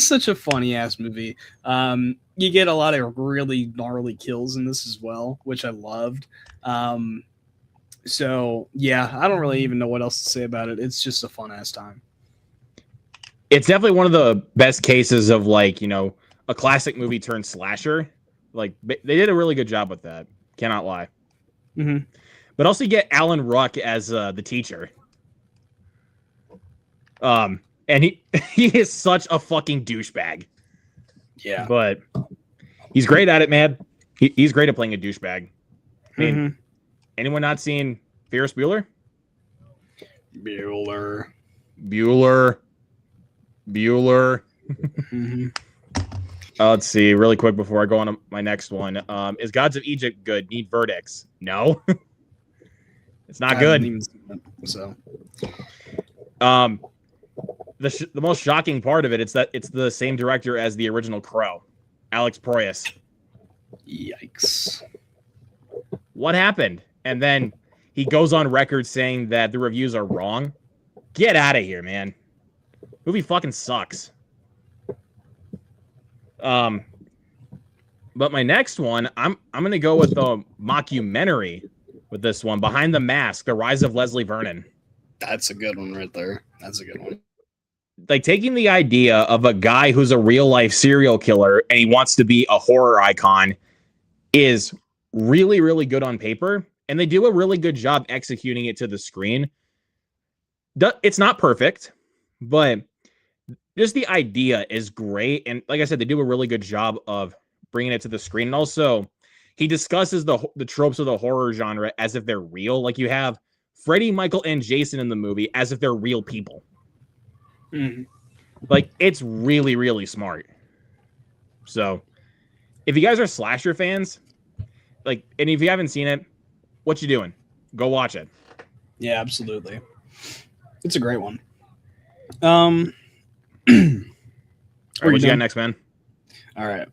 such a funny ass movie. You get a lot of really gnarly kills in this as well, which I loved. So yeah, I don't really even know what else to say about it. It's just a fun ass time. It's definitely one of the best cases of like, you know, a classic movie turned slasher. Like they did a really good job with that. Cannot lie. Mm-hmm. But also you get Alan Ruck as the teacher. And he is such a fucking douchebag. Yeah. But he's great at it, man. He's great at playing a douchebag. I mean, anyone not seen Ferris Bueller? Bueller. Mm-hmm. Let's see really quick before I go on to my next one. Is Gods of Egypt good? Need verdicts? No. It's not good. So the most shocking part of it, it's that it's the same director as the original Crow, Alex Proyas. Yikes. What happened? And then he goes on record saying that the reviews are wrong. Get out of here, man. Movie fucking sucks. But my next one, I'm gonna go with the mockumentary with this one, Behind the Mask: The Rise of Leslie Vernon. That's a good one right there. That's a good one. Like taking the idea of a guy who's a real life serial killer and he wants to be a horror icon is really, really good on paper. And they do a really good job executing it to the screen. It's not perfect, but just the idea is great. And like I said, they do a really good job of bringing it to the screen. And also, he discusses the tropes of the horror genre as if they're real. Like you have Freddy, Michael, and Jason in the movie as if they're real people. Mm-hmm. Like, it's really, really smart. So, if you guys are slasher fans, like, and if you haven't seen it, what you doing? Go watch it. Yeah, absolutely. It's a great one. All right, what you got next, man? All right.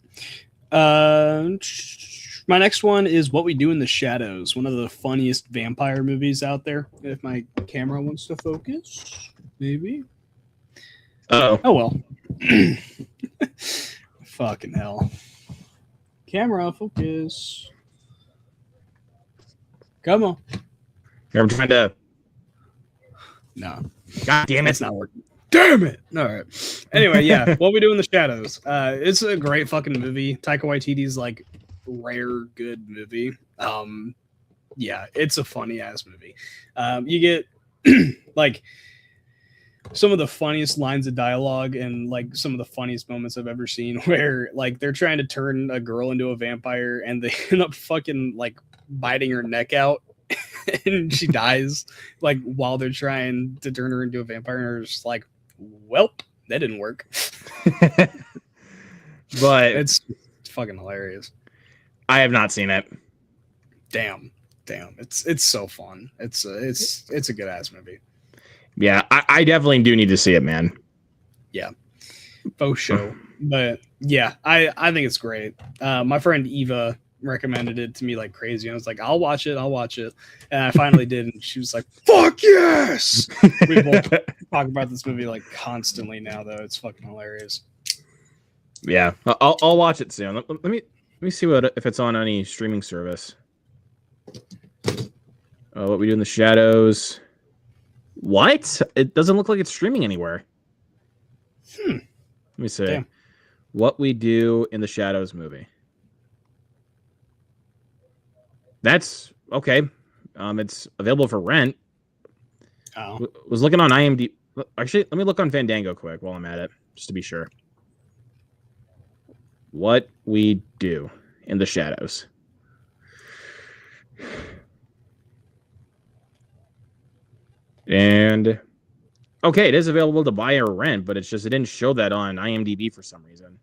My next one is What We Do in the Shadows, one of the funniest vampire movies out there. If my camera wants to focus, maybe. Oh well. Fucking hell. Camera, focus. Come on. I'm trying to. No. God damn it. It's not working. Damn it. All right. Anyway, yeah. What We Do in the Shadows. It's a great fucking movie. Taika Waititi's like rare good movie. Yeah, it's a funny ass movie. You get like some of the funniest lines of dialogue and like some of the funniest moments I've ever seen where like they're trying to turn a girl into a vampire and they end up fucking like biting her neck out and she dies like while they're trying to turn her into a vampire and they're just like, welp, that didn't work. But it's fucking hilarious. I have not seen it. Damn, it's so fun. It's a good ass movie. Yeah, I definitely do need to see it, man. Yeah, faux show. But yeah, I think it's great. My friend Eva recommended it to me like crazy. I was like, I'll watch it. And I finally did. And she was like, fuck yes. We both talk about this movie like constantly now, though. It's fucking hilarious. Yeah, I'll watch it soon. Let me see if it's on any streaming service. What We Do in the Shadows. What? It doesn't look like it's streaming anywhere. Let me see. Damn. What We Do in the Shadows movie. That's okay. It's available for rent. Oh. Was looking on IMDb. Actually, let me look on Fandango quick while I'm at it, just to be sure. What We Do in the Shadows. And okay, it is available to buy or rent, but it's just it didn't show that on IMDb for some reason.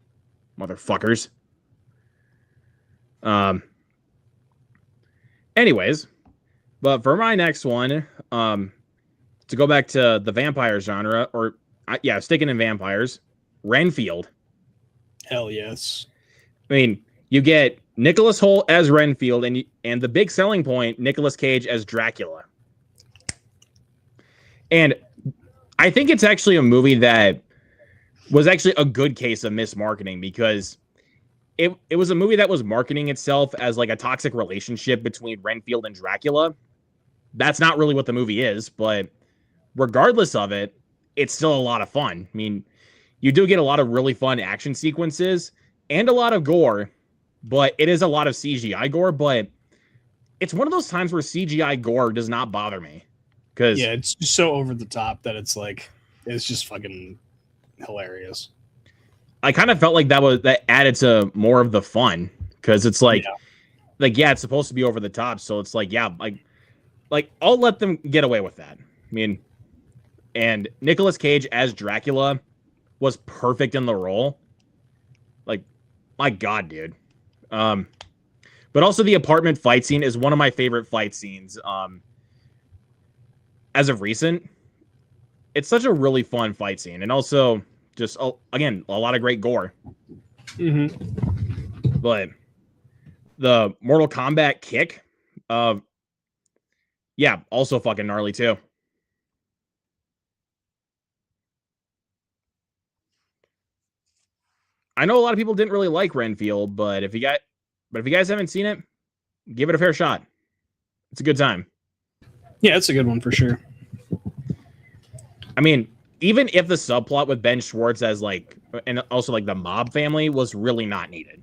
Motherfuckers. Anyways, but for my next one, to go back to the vampire genre, or sticking in vampires, Renfield. Hell yes. I mean, you get Nicholas Hoult as Renfield, and the big selling point, Nicolas Cage as Dracula. And I think it's actually a movie that was actually a good case of mismarketing because it was a movie that was marketing itself as like a toxic relationship between Renfield and Dracula. That's not really what the movie is, but regardless of it, it's still a lot of fun. I mean, you do get a lot of really fun action sequences and a lot of gore, but it is a lot of CGI gore, but it's one of those times where CGI gore does not bother me. Yeah, it's just so over the top that it's like it's just fucking hilarious. I kind of felt like that added to more of the fun because it's like it's supposed to be over the top, so it's like like I'll let them get away with that. I mean, and Nicolas Cage as Dracula was perfect in the role. Like, my God, dude. But also the apartment fight scene is one of my favorite fight scenes. As of recent, it's such a really fun fight scene, and also just again a lot of great gore. Mm-hmm. But the Mortal Kombat kick, also fucking gnarly too. I know a lot of people didn't really like Renfield, but if you guys haven't seen it, give it a fair shot. It's a good time. Yeah, it's a good one for sure. I mean, even if the subplot with Ben Schwartz as like, and also like the mob family was really not needed.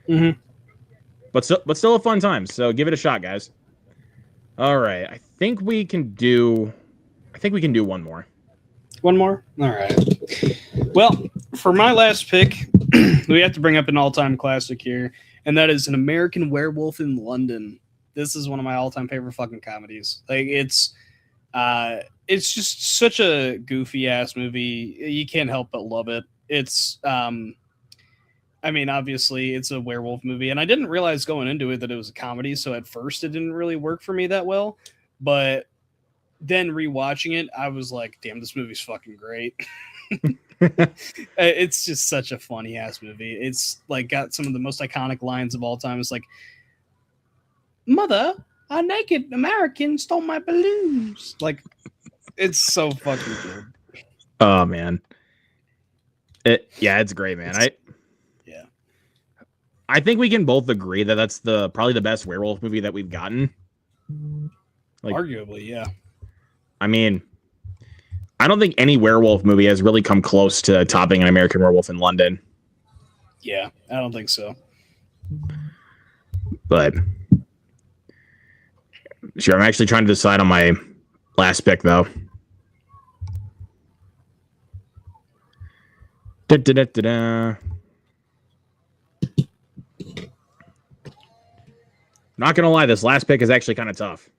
Mm-hmm. But still a fun time. So give it a shot, guys. All right, I think we can do one more. One more? All right. Well, for my last pick, we have to bring up an all-time classic here, and that is An American Werewolf in London. This is one of my all-time favorite fucking comedies. Like it's just such a goofy ass movie. You can't help but love it. It's I mean, obviously it's a werewolf movie, and I didn't realize going into it that it was a comedy, so at first it didn't really work for me that well, but then rewatching it, I was like, damn, this movie's fucking great. It's just such a funny ass movie. It's like got some of the most iconic lines of all time. It's like, "Mother, a naked American stole my balloons." Like, it's so fucking good. Oh man, it's great, man. I think we can both agree that that's probably the best werewolf movie that we've gotten. Like, arguably, yeah. I mean, I don't think any werewolf movie has really come close to topping An American Werewolf in London. Yeah, I don't think so. But sure, I'm actually trying to decide on my last pick though. Da-da-da-da-da. Not gonna lie, this last pick is actually kind of tough.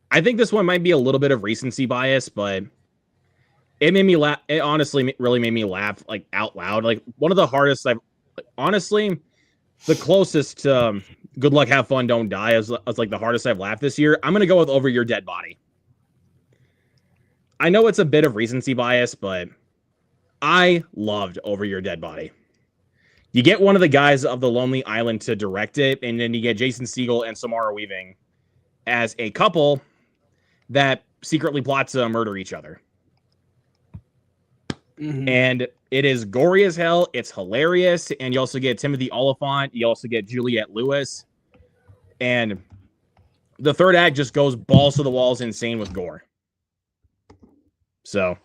I think this one might be a little bit of recency bias, but it made me laugh. It honestly really made me laugh like out loud. Like one of the hardest I've honestly, the closest to Good Luck, Have Fun, Don't Die is like the hardest I've laughed this year. I'm gonna go with Over Your Dead Body. I know it's a bit of recency bias, but I loved Over Your Dead Body. You get one of the guys of The Lonely Island to direct it, and then you get Jason Segel and Samara Weaving as a couple that secretly plots to murder each other. Mm-hmm. And it is gory as hell. It's hilarious. And you also get Timothy Olyphant. You also get Juliette Lewis. And the third act just goes balls to the walls insane with gore. So,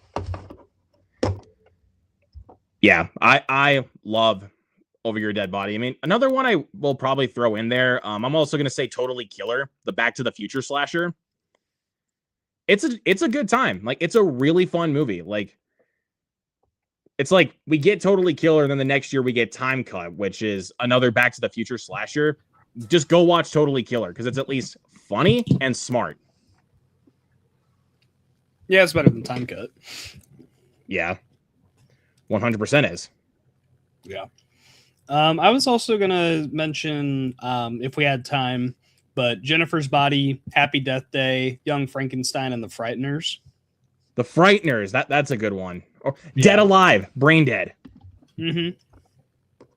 yeah, I love Over Your Dead Body. I mean, another one I will probably throw in there. I'm also going to say Totally Killer, the Back to the Future slasher. It's a good time. Like, it's a really fun movie. Like, it's like we get Totally Killer, and then the next year we get Time Cut, which is another Back to the Future slasher. Just go watch Totally Killer because it's at least funny and smart. Yeah, it's better than Time Cut. Yeah, 100% is. Yeah. I was also gonna mention, if we had time, but Jennifer's Body, Happy Death Day, Young Frankenstein, and The Frighteners. The Frighteners, that's a good one. Or Dead Alive, Brain Dead. Mm-hmm.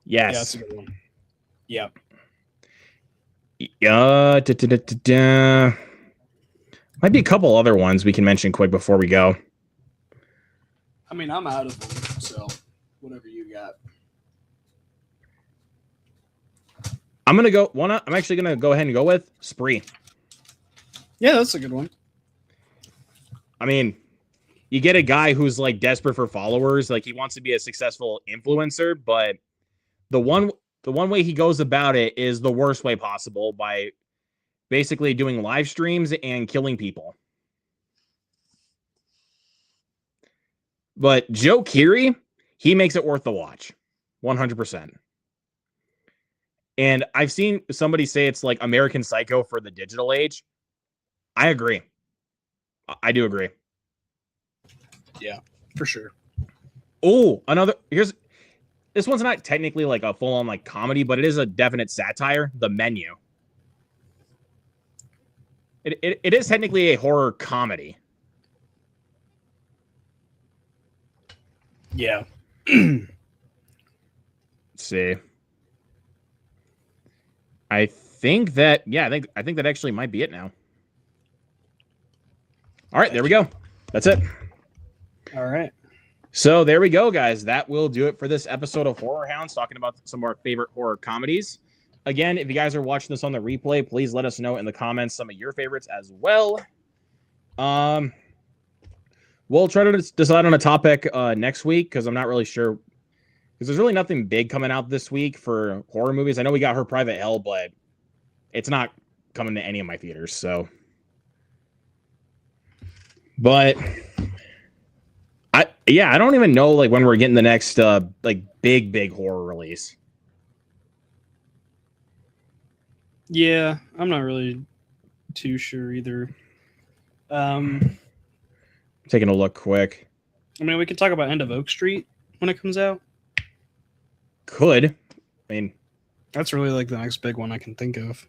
Yes. Yeah, that's a good one. Yeah. Might be a couple other ones we can mention quick before we go. I mean, I'm out of them, so whatever you got. I'm actually gonna go ahead and go with Spree. Yeah, that's a good one. I mean, you get a guy who's like desperate for followers, like he wants to be a successful influencer, but the one way he goes about it is the worst way possible by basically doing live streams and killing people. But Joe Keery, he makes it worth the watch. 100%. And I've seen somebody say it's like American Psycho for the digital age. I agree. I do agree. Yeah, for sure. Oh, this one's not technically like a full-on like comedy, but it is a definite satire. The Menu. It is technically a horror comedy. Yeah. Let's see. I think that actually might be it now. All right, there we go. That's it. All right. So there we go, guys. That will do it for this episode of Horror Hounds, talking about some of our favorite horror comedies. Again, if you guys are watching this on the replay, please let us know in the comments some of your favorites as well. We'll try to decide on a topic next week because I'm not really sure. Because there's really nothing big coming out this week for horror movies. I know we got Her Private Hell, but it's not coming to any of my theaters. So, but I don't even know like when we're getting the next like big horror release. Yeah, I'm not really too sure either. Taking a look quick. I mean, we could talk about End of Oak Street when it comes out. Could. I mean, that's really like the next big one I can think of.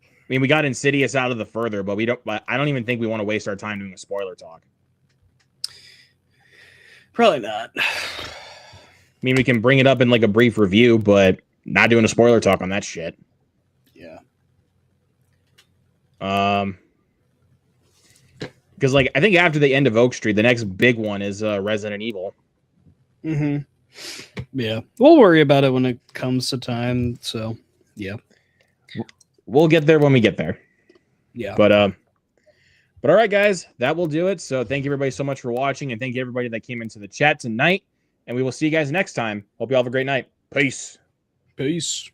I mean, we got Insidious out of the further, but I don't even think we want to waste our time doing a spoiler talk. Probably not. I mean, we can bring it up in like a brief review, but not doing a spoiler talk on that shit. Yeah. Because like I think after the End of Oak Street, the next big one is Resident Evil. Mm-hmm. Yeah, we'll worry about it when it comes to time. So, yeah, we'll get there when we get there. Yeah. But all right, guys, that will do it. So thank you everybody so much for watching, and thank you everybody that came into the chat tonight. and we will see you guys next time. Hope you all have a great night. Peace. Peace.